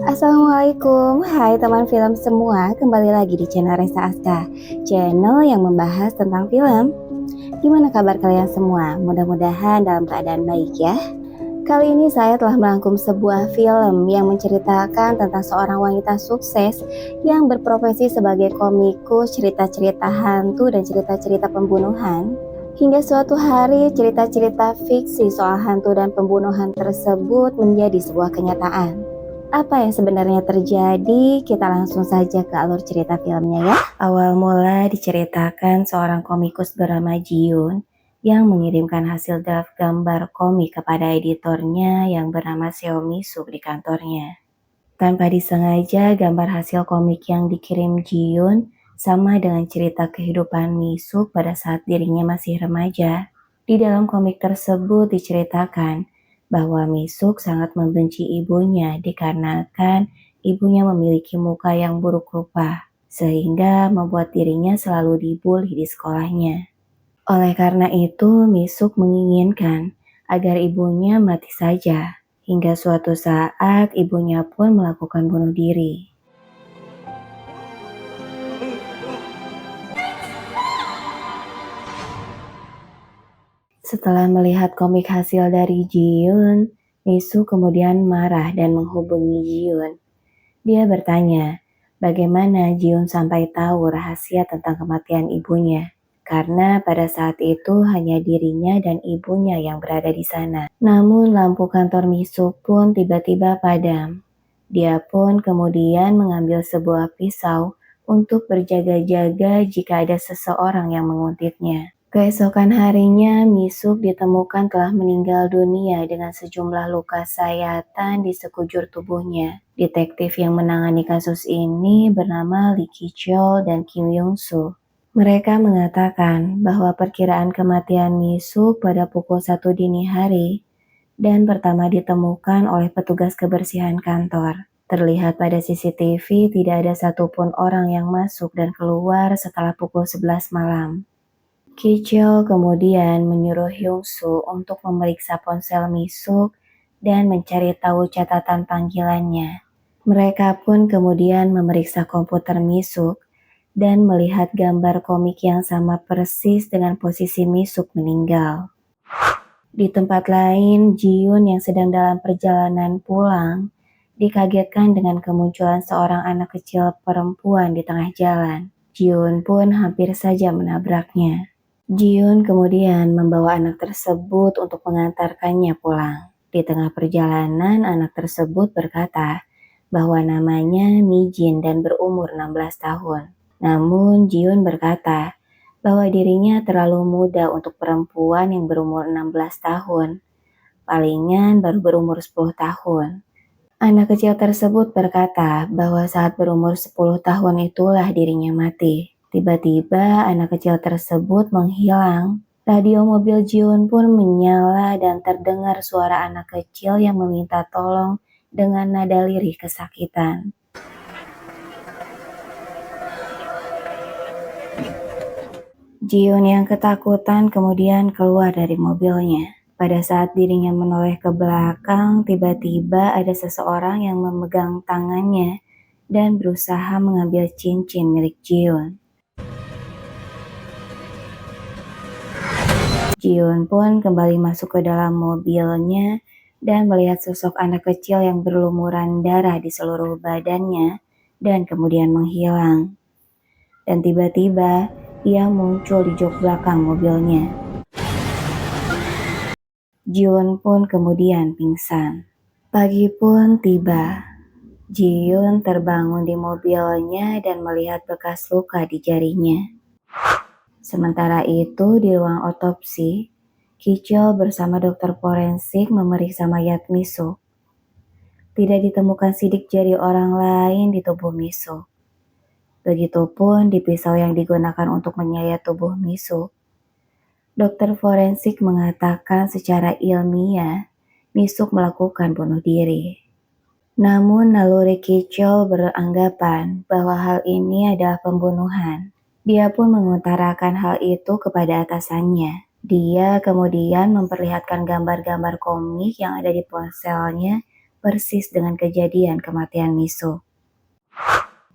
Assalamualaikum, hai teman film semua, kembali lagi di channel Resa Aska, channel yang membahas tentang film. Gimana kabar kalian semua? Mudah-mudahan dalam keadaan baik ya. Kali ini saya telah merangkum sebuah film yang menceritakan tentang seorang wanita sukses yang berprofesi sebagai komikus cerita-cerita hantu dan cerita-cerita pembunuhan. Hingga suatu hari cerita-cerita fiksi soal hantu dan pembunuhan tersebut menjadi sebuah kenyataan. Apa yang sebenarnya terjadi? Kita langsung saja ke alur cerita filmnya ya. Awal mula diceritakan seorang komikus bernama Jiun yang mengirimkan hasil draft gambar komik kepada editornya yang bernama Xiaomi Suk di kantornya. Tanpa disengaja, gambar hasil komik yang dikirim Jiun sama dengan cerita kehidupan Misuk pada saat dirinya masih remaja. Di dalam komik tersebut diceritakan bahwa Misuk sangat membenci ibunya dikarenakan ibunya memiliki muka yang buruk rupa, sehingga membuat dirinya selalu dibully di sekolahnya. Oleh karena itu, Misuk menginginkan agar ibunya mati saja, hingga suatu saat ibunya pun melakukan bunuh diri. Setelah melihat komik hasil dari Jiun, Misu kemudian marah dan menghubungi Jiun. Dia bertanya, bagaimana Jiun sampai tahu rahasia tentang kematian ibunya. Karena pada saat itu hanya dirinya dan ibunya yang berada di sana. Namun lampu kantor Misu pun tiba-tiba padam. Dia pun kemudian mengambil sebuah pisau untuk berjaga-jaga jika ada seseorang yang menguntitnya. Keesokan harinya, Misuk ditemukan telah meninggal dunia dengan sejumlah luka sayatan di sekujur tubuhnya. Detektif yang menangani kasus ini bernama Lee Ki-cheol dan Kim Young-soo. Mereka mengatakan bahwa perkiraan kematian Misuk pada pukul 1 dini hari dan pertama ditemukan oleh petugas kebersihan kantor. Terlihat pada CCTV tidak ada satupun orang yang masuk dan keluar setelah pukul 11 malam. Ki-cheol kemudian menyuruh Hyung-soo untuk memeriksa ponsel Misuk dan mencari tahu catatan panggilannya. Mereka pun kemudian memeriksa komputer Misuk dan melihat gambar komik yang sama persis dengan posisi Misuk meninggal. Di tempat lain, Jiun yang sedang dalam perjalanan pulang dikagetkan dengan kemunculan seorang anak kecil perempuan di tengah jalan. Jiun pun hampir saja menabraknya. Jiun kemudian membawa anak tersebut untuk mengantarkannya pulang. Di tengah perjalanan, anak tersebut berkata bahwa namanya Mi-jin dan berumur 16 tahun. Namun Jiun berkata bahwa dirinya terlalu muda untuk perempuan yang berumur 16 tahun. Palingan baru berumur 10 tahun. Anak kecil tersebut berkata bahwa saat berumur 10 tahun itulah dirinya mati. Tiba-tiba anak kecil tersebut menghilang. Radio mobil Jiun pun menyala dan terdengar suara anak kecil yang meminta tolong dengan nada lirih kesakitan. Jiun yang ketakutan kemudian keluar dari mobilnya. Pada saat dirinya menoleh ke belakang, tiba-tiba ada seseorang yang memegang tangannya dan berusaha mengambil cincin milik Jiun. Jiun pun kembali masuk ke dalam mobilnya dan melihat sosok anak kecil yang berlumuran darah di seluruh badannya dan kemudian menghilang. Dan tiba-tiba ia muncul di jok belakang mobilnya. Jiun pun kemudian pingsan. Pagi pun tiba. Jiun terbangun di mobilnya dan melihat bekas luka di jarinya. Sementara itu di ruang otopsi, Ki-cheol bersama dokter forensik memeriksa mayat Misuk. Tidak ditemukan sidik jari orang lain di tubuh Misuk. Begitupun di pisau yang digunakan untuk menyayat tubuh Misuk. Dokter forensik mengatakan secara ilmiah, Misuk melakukan bunuh diri. Namun naluri Ki-cheol beranggapan bahwa hal ini adalah pembunuhan. Dia pun mengutarakan hal itu kepada atasannya. Dia kemudian memperlihatkan gambar-gambar komik yang ada di ponselnya persis dengan kejadian kematian Miso.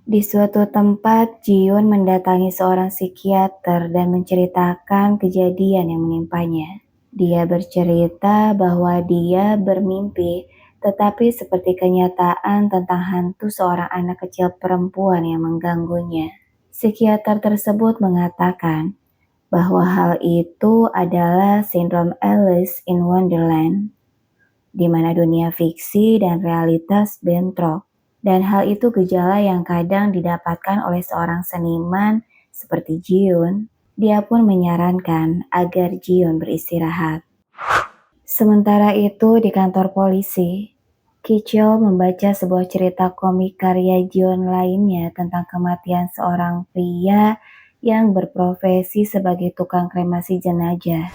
Di suatu tempat, Jiun mendatangi seorang psikiater dan menceritakan kejadian yang menimpanya. Dia bercerita bahwa dia bermimpi, tetapi seperti kenyataan tentang hantu seorang anak kecil perempuan yang mengganggunya. Psikiater tersebut mengatakan bahwa hal itu adalah sindrom Alice in Wonderland, di mana dunia fiksi dan realitas bentrok. Dan hal itu gejala yang kadang didapatkan oleh seorang seniman seperti Jiun. Dia pun menyarankan agar Jiun beristirahat. Sementara itu di kantor polisi, Kichyo membaca sebuah cerita komik karya Jiun lainnya tentang kematian seorang pria yang berprofesi sebagai tukang kremasi jenazah.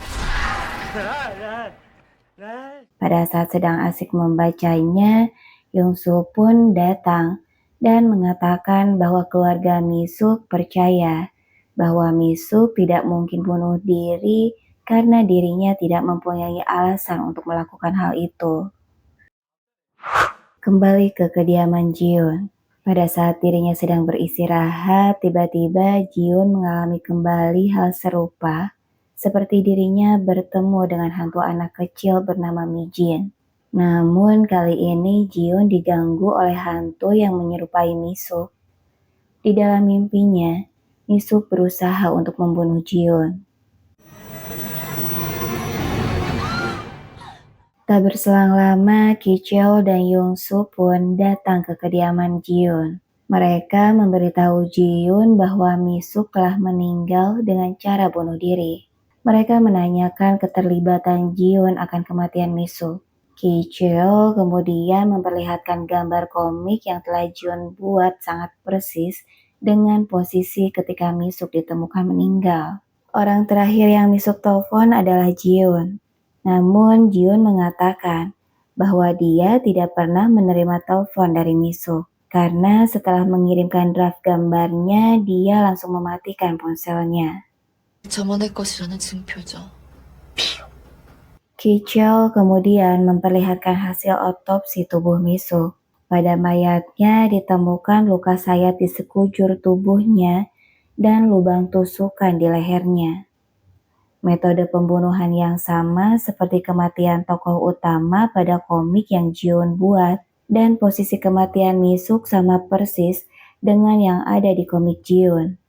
Pada saat sedang asik membacanya, Yongsu pun datang dan mengatakan bahwa keluarga Misuk percaya bahwa Misuk tidak mungkin bunuh diri karena dirinya tidak mempunyai alasan untuk melakukan hal itu. Kembali ke kediaman Jiun. Pada saat dirinya sedang beristirahat, tiba-tiba Jiun mengalami kembali hal serupa, seperti dirinya bertemu dengan hantu anak kecil bernama Mijin. Namun kali ini Jiun diganggu oleh hantu yang menyerupai Misuk. Di dalam mimpinya, Misuk berusaha untuk membunuh Jiun. Tak berselang lama, Kichyo dan Yongsu pun datang ke kediaman Jiun. Mereka memberitahu Jiun bahwa Misuk telah meninggal dengan cara bunuh diri. Mereka menanyakan keterlibatan Jiun akan kematian Misuk. Kichyo kemudian memperlihatkan gambar komik yang telah Jiun buat sangat persis dengan posisi ketika Misuk ditemukan meninggal. Orang terakhir yang Misuk telepon adalah Jiun. Namun Jiun mengatakan bahwa dia tidak pernah menerima telepon dari Misuk karena setelah mengirimkan draft gambarnya, dia langsung mematikan ponselnya. 저만의 것이라는 증표죠. Kichyo kemudian memperlihatkan hasil otopsi tubuh Misuk. Pada mayatnya ditemukan luka sayat di sekujur tubuhnya dan lubang tusukan di lehernya. Metode pembunuhan yang sama seperti kematian tokoh utama pada komik yang Jiun buat, dan posisi kematian Misuk sama persis dengan yang ada di komik Jiun.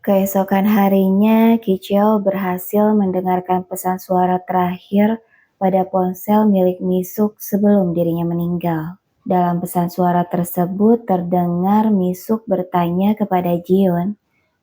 Keesokan harinya, Kichyo berhasil mendengarkan pesan suara terakhir pada ponsel milik Misuk sebelum dirinya meninggal. Dalam pesan suara tersebut terdengar Misuk bertanya kepada Jiun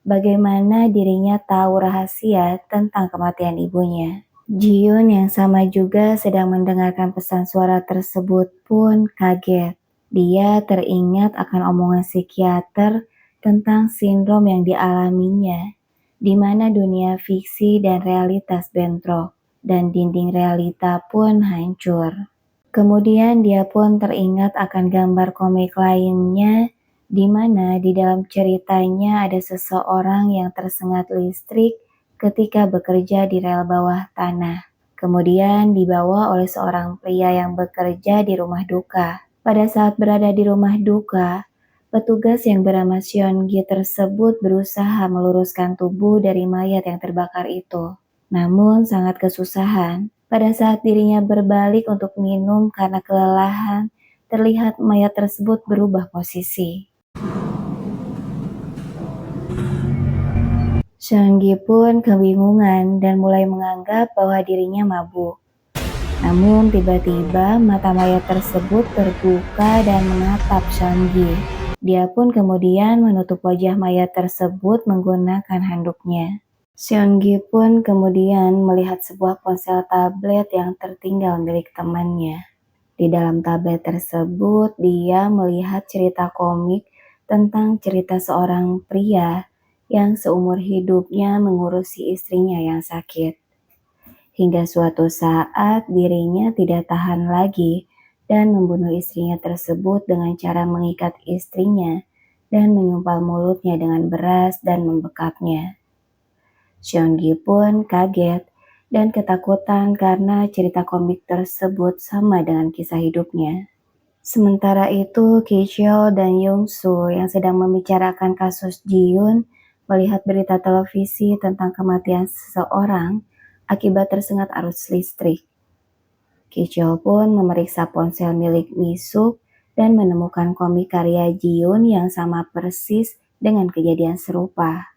bagaimana dirinya tahu rahasia tentang kematian ibunya. Jiun yang sama juga sedang mendengarkan pesan suara tersebut pun kaget. Dia teringat akan omongan psikiater tentang sindrom yang dialaminya, di mana dunia fiksi dan realitas bentrok, dan dinding realita pun hancur. Kemudian dia pun teringat akan gambar komik lainnya di mana di dalam ceritanya ada seseorang yang tersengat listrik ketika bekerja di rel bawah tanah. Kemudian dibawa oleh seorang pria yang bekerja di rumah duka. Pada saat berada di rumah duka, petugas yang bernama Seongi tersebut berusaha meluruskan tubuh dari mayat yang terbakar itu. Namun sangat kesusahan. Pada saat dirinya berbalik untuk minum karena kelelahan, terlihat mayat tersebut berubah posisi. Seongi pun kebingungan dan mulai menganggap bahwa dirinya mabuk. Namun tiba-tiba mata mayat tersebut terbuka dan menatap Seongi. Dia pun kemudian menutup wajah mayat tersebut menggunakan handuknya. Seongi pun kemudian melihat sebuah ponsel tablet yang tertinggal milik temannya. Di dalam tablet tersebut dia melihat cerita komik tentang cerita seorang pria yang seumur hidupnya mengurusi istrinya yang sakit. Hingga suatu saat dirinya tidak tahan lagi dan membunuh istrinya tersebut dengan cara mengikat istrinya dan menyumpal mulutnya dengan beras dan membekapnya. Seongi pun kaget dan ketakutan karena cerita komik tersebut sama dengan kisah hidupnya. Sementara itu, Ki-cheol dan Young-soo yang sedang membicarakan kasus Ji-yoon melihat berita televisi tentang kematian seseorang akibat tersengat arus listrik. Ki-cheol pun memeriksa ponsel milik Mi-suk dan menemukan komik karya Ji-yoon yang sama persis dengan kejadian serupa.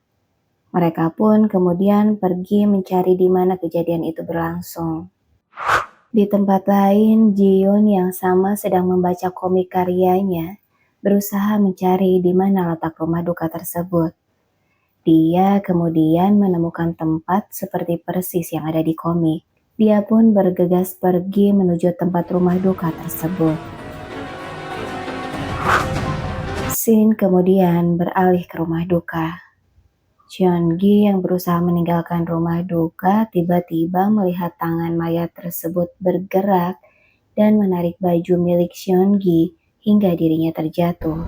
Mereka pun kemudian pergi mencari di mana kejadian itu berlangsung. Di tempat lain, Ji-yoon yang sama sedang membaca komik karyanya berusaha mencari di mana letak rumah duka tersebut. Dia kemudian menemukan tempat seperti persis yang ada di komik. Dia pun bergegas pergi menuju tempat rumah duka tersebut. Scene kemudian beralih ke rumah duka. Cheon-gi yang berusaha meninggalkan rumah duka tiba-tiba melihat tangan mayat tersebut bergerak dan menarik baju milik Cheon-gi hingga dirinya terjatuh.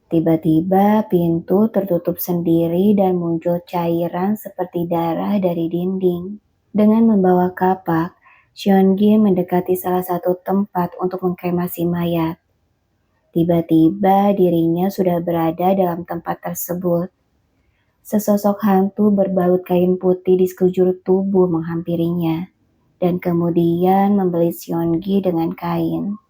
Tiba-tiba pintu tertutup sendiri dan muncul cairan seperti darah dari dinding. Dengan membawa kapak, Cheon-gi mendekati salah satu tempat untuk mengkremasi mayat. Tiba-tiba dirinya sudah berada dalam tempat tersebut. Sesosok hantu berbalut kain putih di sekujur tubuh menghampirinya, dan kemudian membelit Cheon-gi dengan kain.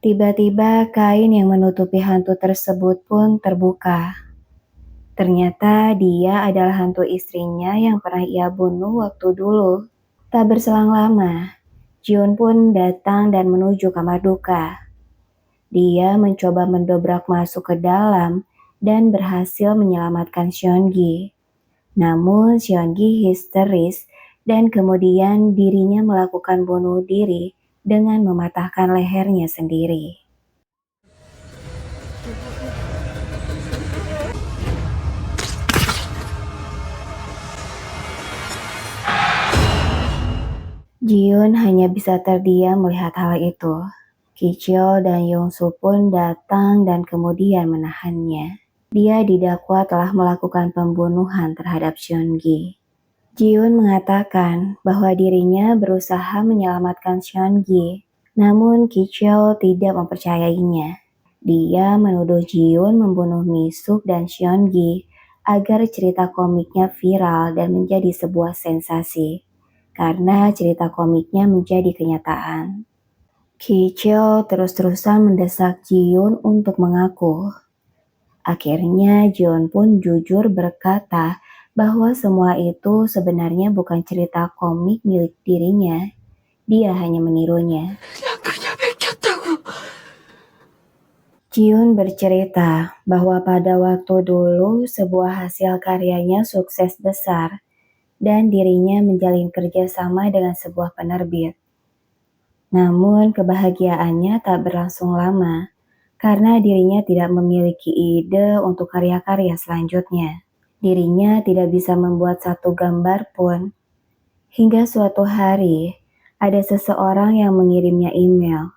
Tiba-tiba kain yang menutupi hantu tersebut pun terbuka. Ternyata dia adalah hantu istrinya yang pernah ia bunuh waktu dulu. Tak berselang lama, Ji-yoon pun datang dan menuju kamar duka. Dia mencoba mendobrak masuk ke dalam dan berhasil menyelamatkan Cheon-gi. Namun Cheon-gi histeris dan kemudian dirinya melakukan bunuh diri dengan mematahkan lehernya sendiri. Ji-yoon hanya bisa terdiam melihat hal itu. Ki-cheol dan Young-soo pun datang dan kemudian menahannya. Dia didakwa telah melakukan pembunuhan terhadap Cheon-gi. Ji-yoon mengatakan bahwa dirinya berusaha menyelamatkan Cheon-gi, namun Ki-cheol tidak mempercayainya. Dia menuduh Ji-yoon membunuh Mi-suk dan Cheon-gi agar cerita komiknya viral dan menjadi sebuah sensasi, karena cerita komiknya menjadi kenyataan. Ki-cheol terus-terusan mendesak Ji-yoon untuk mengaku. Akhirnya Ji-yoon pun jujur berkata bahwa semua itu sebenarnya bukan cerita komik milik dirinya. Dia hanya menirunya. 그냥 베꼈다고. Ji-yoon bercerita bahwa pada waktu dulu sebuah hasil karyanya sukses besar dan dirinya menjalin kerjasama dengan sebuah penerbit. Namun kebahagiaannya tak berlangsung lama karena dirinya tidak memiliki ide untuk karya-karya selanjutnya. Dirinya tidak bisa membuat satu gambar pun. Hingga suatu hari, ada seseorang yang mengirimnya email.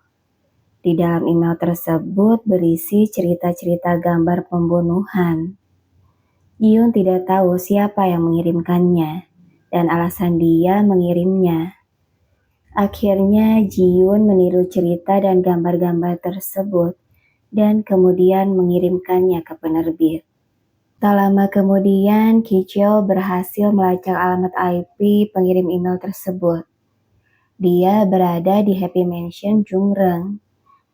Di dalam email tersebut berisi cerita-cerita gambar pembunuhan. Ji-yoon tidak tahu siapa yang mengirimkannya dan alasan dia mengirimnya. Akhirnya Ji-yoon meniru cerita dan gambar-gambar tersebut dan kemudian mengirimkannya ke penerbit. Tak lama kemudian, Ki-cheol berhasil melacak alamat IP pengirim email tersebut. Dia berada di Happy Mansion Jungreung,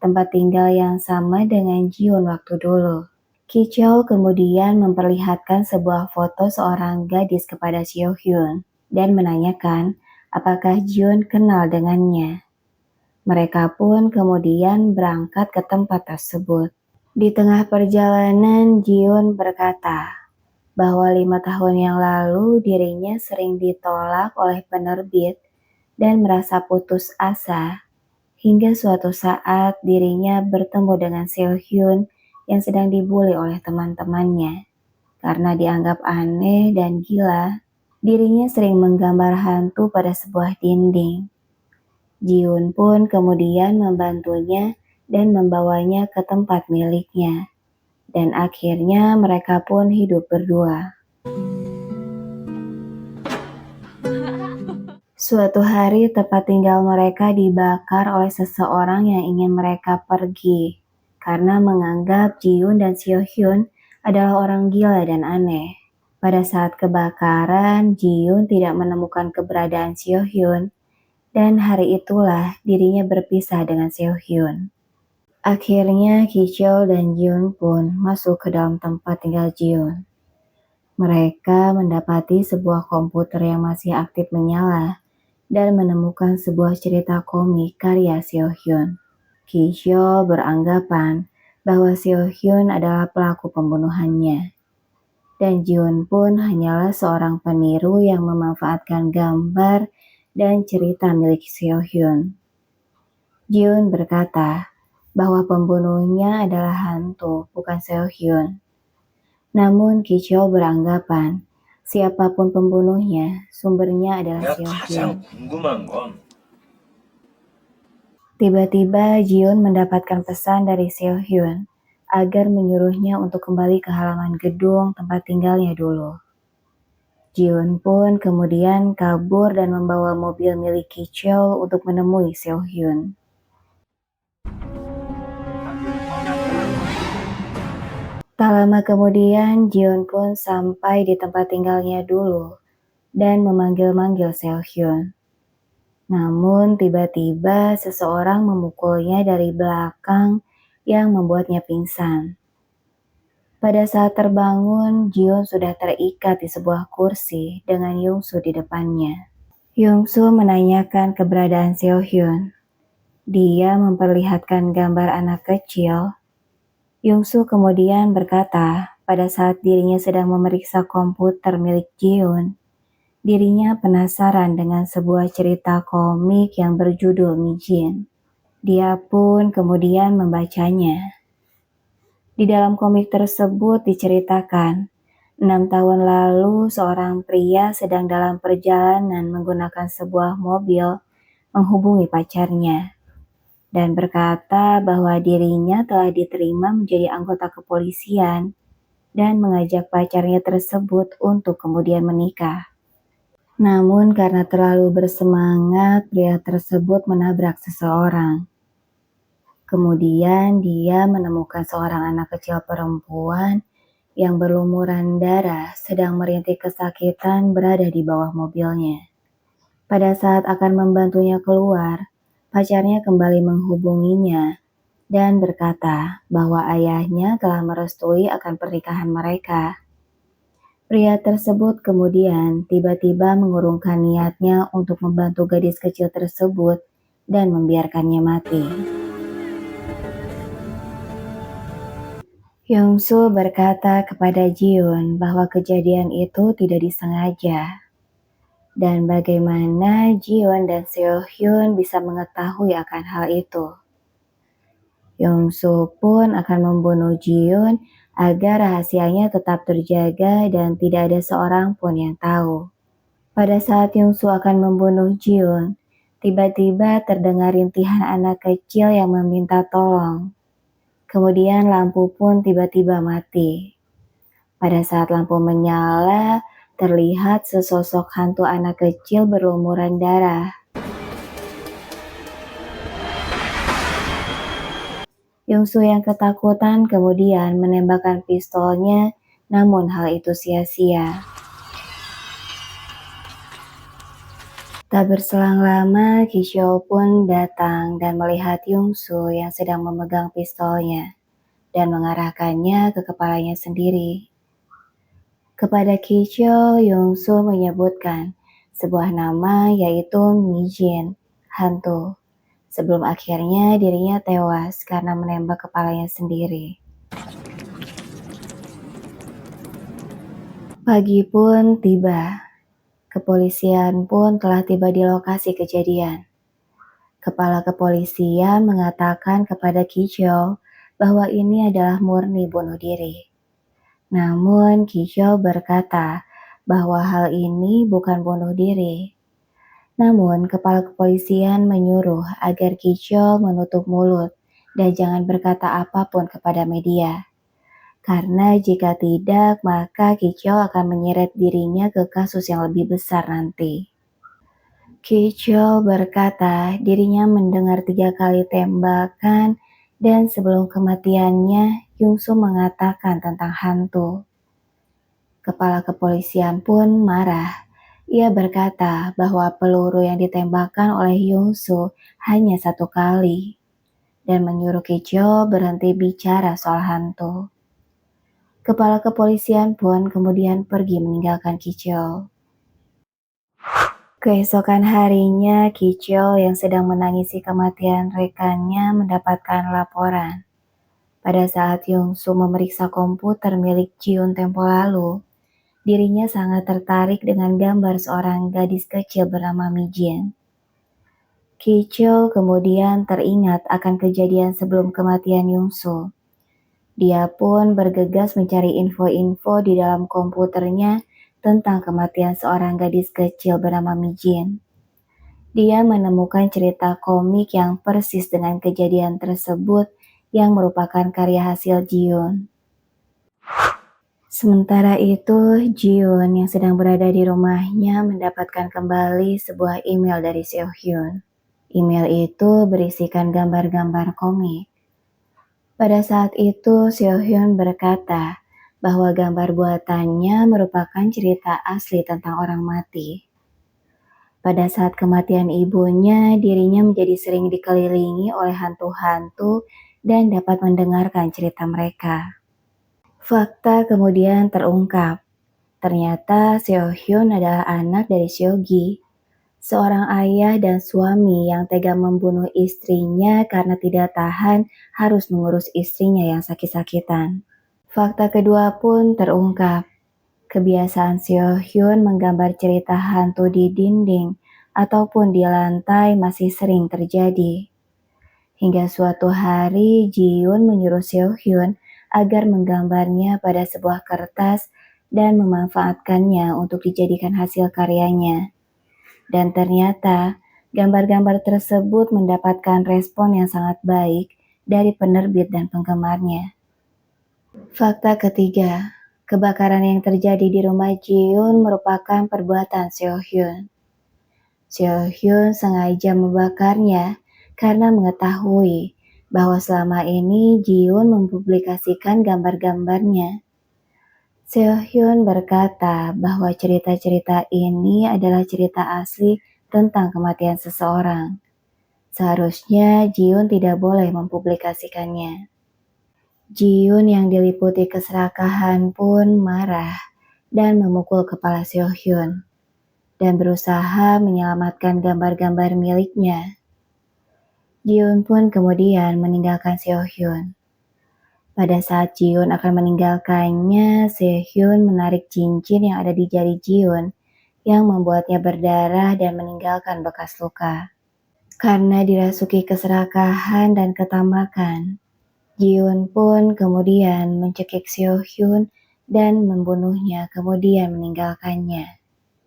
tempat tinggal yang sama dengan Ji-yoon waktu dulu. Ki-cheol kemudian memperlihatkan sebuah foto seorang gadis kepada Seo-hyun dan menanyakan apakah Ji-yoon kenal dengannya. Mereka pun kemudian berangkat ke tempat tersebut. Di tengah perjalanan, Ji-yoon berkata bahwa 5 tahun yang lalu dirinya sering ditolak oleh penerbit dan merasa putus asa. Hingga suatu saat dirinya bertemu dengan Seo-hyun yang sedang dibully oleh teman-temannya. Karena dianggap aneh dan gila, dirinya sering menggambar hantu pada sebuah dinding. Ji-yoon pun kemudian membantunya dan membawanya ke tempat miliknya. Dan akhirnya mereka pun hidup berdua. Suatu hari tempat tinggal mereka dibakar oleh seseorang yang ingin mereka pergi karena menganggap Ji-Yoon dan Seo-hyun adalah orang gila dan aneh. Pada saat kebakaran, Ji-Yoon tidak menemukan keberadaan Seo-hyun dan hari itulah dirinya berpisah dengan Seo-hyun. Akhirnya Ki-cheol dan Ji-Yoon pun masuk ke dalam tempat tinggal Ji-Yoon. Mereka mendapati sebuah komputer yang masih aktif menyala dan menemukan sebuah cerita komik karya Seo-hyun. Ki-cheol beranggapan bahwa Seo-hyun adalah pelaku pembunuhannya. Dan Ji-Yoon pun hanyalah seorang peniru yang memanfaatkan gambar dan cerita milik Seo-hyun. Ji-Yoon berkata bahwa pembunuhnya adalah hantu, bukan Seo-hyun. Namun Ki-cheol beranggapan siapapun pembunuhnya, sumbernya adalah 내가 Seo-hyun. 가장 궁금한 건 Tiba-tiba Ji-Yoon mendapatkan pesan dari Seo-hyun agar menyuruhnya untuk kembali ke halaman gedung tempat tinggalnya dulu. Ji-Yoon pun kemudian kabur dan membawa mobil milik Ki-cheol untuk menemui Seo-hyun. Tak lama kemudian Ji-Yoon pun sampai di tempat tinggalnya dulu dan memanggil-manggil Seo-hyun. Namun tiba-tiba seseorang memukulnya dari belakang yang membuatnya pingsan. Pada saat terbangun, Ji-Yoon sudah terikat di sebuah kursi dengan Young-soo di depannya. Young-soo menanyakan keberadaan Seo-hyun. Dia memperlihatkan gambar anak kecil. Young-soo kemudian berkata pada saat dirinya sedang memeriksa komputer milik Ji-Yoon, dirinya penasaran dengan sebuah cerita komik yang berjudul Mijin. Dia pun kemudian membacanya. Di dalam komik tersebut diceritakan, 6 tahun lalu seorang pria sedang dalam perjalanan menggunakan sebuah mobil menghubungi pacarnya dan berkata bahwa dirinya telah diterima menjadi anggota kepolisian dan mengajak pacarnya tersebut untuk kemudian menikah. Namun karena terlalu bersemangat, pria tersebut menabrak seseorang. Kemudian dia menemukan seorang anak kecil perempuan yang berlumuran darah sedang merintih kesakitan berada di bawah mobilnya. Pada saat akan membantunya keluar, pacarnya kembali menghubunginya dan berkata bahwa ayahnya telah merestui akan pernikahan mereka. Pria tersebut kemudian tiba-tiba mengurungkan niatnya untuk membantu gadis kecil tersebut dan membiarkannya mati. Young-soo berkata kepada Ji-Yoon bahwa kejadian itu tidak disengaja. Dan bagaimana Ji-Yoon dan Seo-hyun bisa mengetahui akan hal itu. Young-soo pun akan membunuh Ji-Yoon agar rahasianya tetap terjaga dan tidak ada seorang pun yang tahu. Pada saat Young-soo akan membunuh Ji-Yoon, tiba-tiba terdengar rintihan anak kecil yang meminta tolong. Kemudian lampu pun tiba-tiba mati. Pada saat lampu menyala, terlihat sesosok hantu anak kecil berlumuran darah. Young-soo yang ketakutan kemudian menembakkan pistolnya, namun hal itu sia-sia. Tak berselang lama, Ki-cheol pun datang dan melihat Young-soo yang sedang memegang pistolnya dan mengarahkannya ke kepalanya sendiri. Kepada Ki-cheol, Young-soo menyebutkan sebuah nama yaitu Mijin, hantu. Sebelum akhirnya dirinya tewas karena menembak kepalanya sendiri. Pagi pun tiba. Kepolisian pun telah tiba di lokasi kejadian. Kepala kepolisian mengatakan kepada Ki-cheol bahwa ini adalah murni bunuh diri. Namun Ki-cheol berkata bahwa hal ini bukan bunuh diri. Namun kepala kepolisian menyuruh agar Ki-cheol menutup mulut dan jangan berkata apapun kepada media. Karena jika tidak, maka Ki-cheol akan menyeret dirinya ke kasus yang lebih besar nanti. Kichol berkata dirinya mendengar 3 kali tembakan dan sebelum kematiannya, Yungsu mengatakan tentang hantu. Kepala kepolisian pun marah. Ia berkata bahwa peluru yang ditembakkan oleh Yungsu hanya 1 kali dan menyuruh Kichol berhenti bicara soal hantu. Kepala kepolisian pun kemudian pergi meninggalkan Kichol. Keesokan harinya, Kichol yang sedang menangisi kematian rekannya mendapatkan laporan. Pada saat Yongsu memeriksa komputer milik Jiun tempo lalu, dirinya sangat tertarik dengan gambar seorang gadis kecil bernama Mijin. Kichol kemudian teringat akan kejadian sebelum kematian Yongsu. Dia pun bergegas mencari info-info di dalam komputernya tentang kematian seorang gadis kecil bernama Mijin. Dia menemukan cerita komik yang persis dengan kejadian tersebut yang merupakan karya hasil Jiun. Sementara itu, Jiun yang sedang berada di rumahnya mendapatkan kembali sebuah email dari Seo-hyun. Email itu berisikan gambar-gambar komik. Pada saat itu, Seo-hyun berkata bahwa gambar buatannya merupakan cerita asli tentang orang mati. Pada saat kematian ibunya, dirinya menjadi sering dikelilingi oleh hantu-hantu dan dapat mendengarkan cerita mereka. Fakta kemudian terungkap. Ternyata Seo-hyun adalah anak dari Seogi, seorang ayah dan suami yang tega membunuh istrinya karena tidak tahan harus mengurus istrinya yang sakit-sakitan. Fakta kedua pun terungkap. Kebiasaan Seo-hyun menggambar cerita hantu di dinding ataupun di lantai masih sering terjadi. Hingga suatu hari Jiun menyuruh Seo-hyun agar menggambarnya pada sebuah kertas dan memanfaatkannya untuk dijadikan hasil karyanya. Dan ternyata gambar-gambar tersebut mendapatkan respon yang sangat baik dari penerbit dan penggemarnya. Fakta ketiga, kebakaran yang terjadi di rumah Jiun merupakan perbuatan Seo-hyun. Seo-hyun sengaja membakarnya karena mengetahui bahwa selama ini Jiun mempublikasikan gambar-gambarnya. Seo-hyun berkata bahwa cerita-cerita ini adalah cerita asli tentang kematian seseorang. Seharusnya Jiun tidak boleh mempublikasikannya. Jiun yang diliputi keserakahan pun marah dan memukul kepala Seo-hyun dan berusaha menyelamatkan gambar-gambar miliknya. Jiun pun kemudian meninggalkan Seo-hyun. Pada saat Jiun akan meninggalkannya, Seo-hyun menarik cincin yang ada di jari Jiun yang membuatnya berdarah dan meninggalkan bekas luka. Karena dirasuki keserakahan dan ketamakan, Jiun pun kemudian mencekik Seo-hyun dan membunuhnya kemudian meninggalkannya.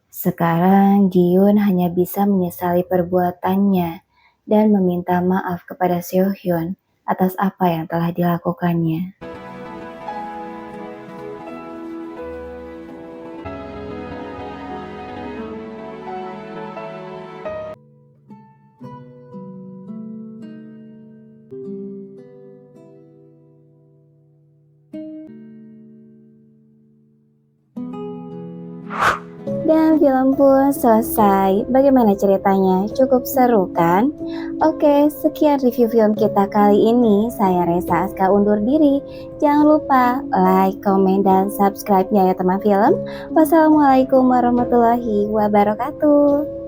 Sekarang Jiun hanya bisa menyesali perbuatannya dan meminta maaf kepada Seo-hyun atas apa yang telah dilakukannya. Dan film pun selesai. Bagaimana ceritanya? Cukup seru kan? Oke, sekian review film kita kali ini. Saya Resa Aska undur diri. Jangan lupa like, komen, dan subscribe-nya ya teman film. Wassalamualaikum warahmatullahi wabarakatuh.